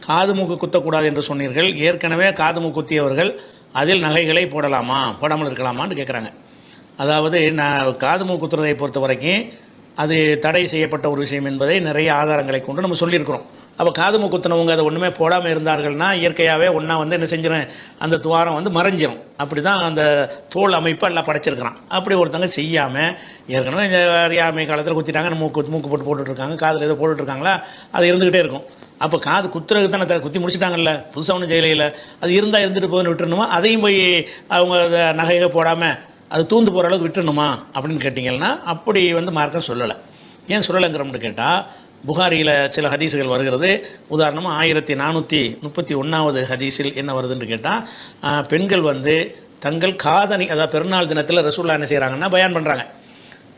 காது மூக்கு குத்தக்கூடாது என்று சொன்னீர்கள். ஏற்கனவே காது மூக்கு குத்தியவர்கள் அதில் நகைகளை போடலாமா போடாமல் இருக்கலாமான்னு கேட்குறாங்க. அதாவது நான் காது மூக்கு குத்துறதை பொறுத்த வரைக்கும் அது தடை செய்யப்பட்ட ஒரு விஷயம் என்பதை நிறைய ஆதாரங்களை கொண்டு நம்ம சொல்லியிருக்கிறோம். அப்போ காது மூக்கு குத்தினவங்க அதை ஒன்றுமே போடாமல் இருந்தார்கள்னா இயற்கையாகவே ஒன்றா என்ன செஞ்சிடும், அந்த துவாரம் மறைஞ்சிரும். அப்படி தான் அந்த தோல் அமைப்பு எல்லாம் படைச்சிருக்கிறான். அப்படி ஒருத்தங்க செய்யாமல் ஏற்கனவே இந்த அறியாமை காலத்தில் குத்திட்டாங்க, மூக்கு போட்டுட்ருக்காங்க, காதில் ஏதோ போட்டுட்ருக்காங்களா, அது இருந்துக்கிட்டே இருக்கும். அப்போ காது குத்துறதுக்கு தானே குத்தி முடிச்சுட்டாங்கல்ல, புதுசாக ஒன்றும் ஜெயிலையில் அது இருந்தால் இருந்துட்டு போகுதுன்னு விட்டுருணுமா, அதையும் போய் அவங்க நகையை போடாமல் அது தூந்து போகிற அளவுக்கு விட்டுணுமா அப்படின்னு கேட்டிங்கன்னா அப்படி மார்க்கம் சொல்லலை. ஏன் சொல்லலைங்கிறோம்னு கேட்டால் புகாரியில் சில ஹதீஸுகள் வருகிறது. உதாரணமாக 1431 ஹதீஸில் என்ன வருதுன்னு கேட்டால் பெண்கள் தங்கள் காதணி, அதாவது பெருநாள் தினத்தில் ரசூலுல்லாஹ் என்ன செய்கிறாங்கன்னா பயான் பண்ணுறாங்க.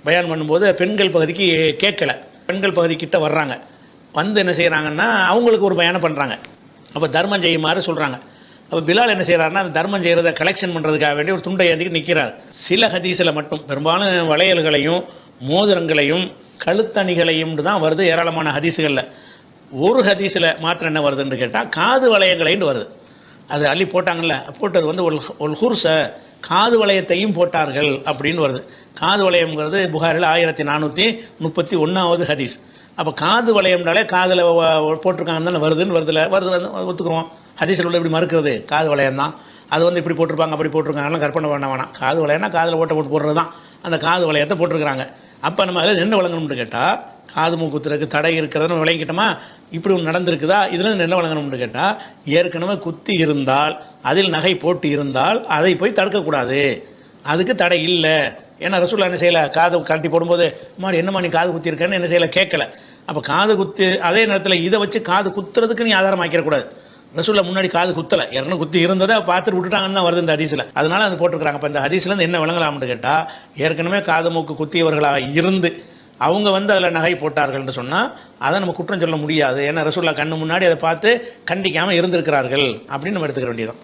பயான் பண்ணும்போது பெண்கள் பகுதிக்கு கேட்கலை, பெண்கள் பகுதிக்கிட்ட வர்றாங்க. என்ன செய்கிறாங்கன்னா அவங்களுக்கு ஒரு பயானம் பண்ணுறாங்க. அப்போ தர்மம் செய்யுமாறு சொல்கிறாங்க. அப்போ பிலால் என்ன செய்கிறாருன்னா அந்த தர்மம் செய்கிறத கலெக்ஷன் பண்ணுறதுக்காக வேண்டி ஒரு துண்டை ஏந்திக்கு நிற்கிறார். சில ஹதீஸில் மட்டும் பெரும்பாலும் வளையல்களையும் மோதிரங்களையும் கழுத்தணிகளையும் தான் வருது ஏராளமான ஹதீஸுகளில். ஒரு ஹதீஸில் மாத்திரம் என்ன வருதுன்னு கேட்டால் காது வளையங்களைன்னு வருது. அது அள்ளி போட்டாங்கல்ல, போட்டது ஒரு ஹுர்ஸ காது வளையத்தையும் போட்டார்கள் அப்படின்னு வருது. காது வளையம்ங்கிறது புகாரில் 1431 ஹதீஸ். அப்போ காது வளையம்னாலே காதில் போட்டிருக்காங்கன்னு தானே வருதுன்னு வருது ஒத்துக்குறோம். ஹதீஸில் உள்ள இப்படி மறுக்கிறது காது வளையம் தான். அது இப்படி போட்டிருப்பாங்க அப்படி போட்டிருக்காங்கலாம் கற்பனை பண்ண வேணாம். காது வளையம்னா காதில் போட்டு போடுறது தான், அந்த காது வளையத்தை போட்டிருக்கிறாங்க. அப்போ நம்ம அதில் என்ன வழங்கணும்னு கேட்டால் காது மூக்குத்துறதுக்கு தடை இருக்கிறதுன்னு விளங்கிக்கிட்டோமா, இப்படி ஒன்று நடந்திருக்குதா, இதில் என்ன வழங்கணும்னு கேட்டால் ஏற்கனவே குத்தி இருந்தால் அதில் நகை போட்டு இருந்தால் அதை போய் தடுக்கக்கூடாது, அதுக்கு தடை இல்லை. ஏன்னா ரசூலுல்லாஹ் என்ன செய்யலை, காது கட்டி போடும்போது மாடி என்னம்மா நீ காது குத்திருக்கேன்னு என்ன செய்யலை, கேட்கல. அப்போ காது குத்து அதே நேரத்தில் இதை வச்சு காது குத்துறதுக்கு நீ ஆதாரம் ஆக்கிடக்கூடாது. ரசூலுல்லாஹ் முன்னாடி காது குத்தலை, ஏற்கனவே குத்தி இருந்ததை பார்த்துட்டு விட்டுட்டாங்கன்னு தான் வருது இந்த ஹதீஸில். அதனால அது போட்டிருக்கிறாங்க. அப்போ இந்த ஹதீஸ்லேருந்து என்ன விளங்கலாம்னு கேட்டால் ஏற்கனவே காது மூக்கு குத்தியவர்களாக இருந்து அவங்க அதில் நகை போட்டார்கள்னு சொன்னால் அதை நம்ம குற்றம் சொல்ல முடியாது. ஏன்னா ரசூலுல்லாஹ் கண்ணு முன்னாடி அதை பார்த்து கண்டிக்காமல் இருந்திருக்கிறார்கள் அப்படின்னு நம்ம எடுத்துக்க வேண்டியதான்.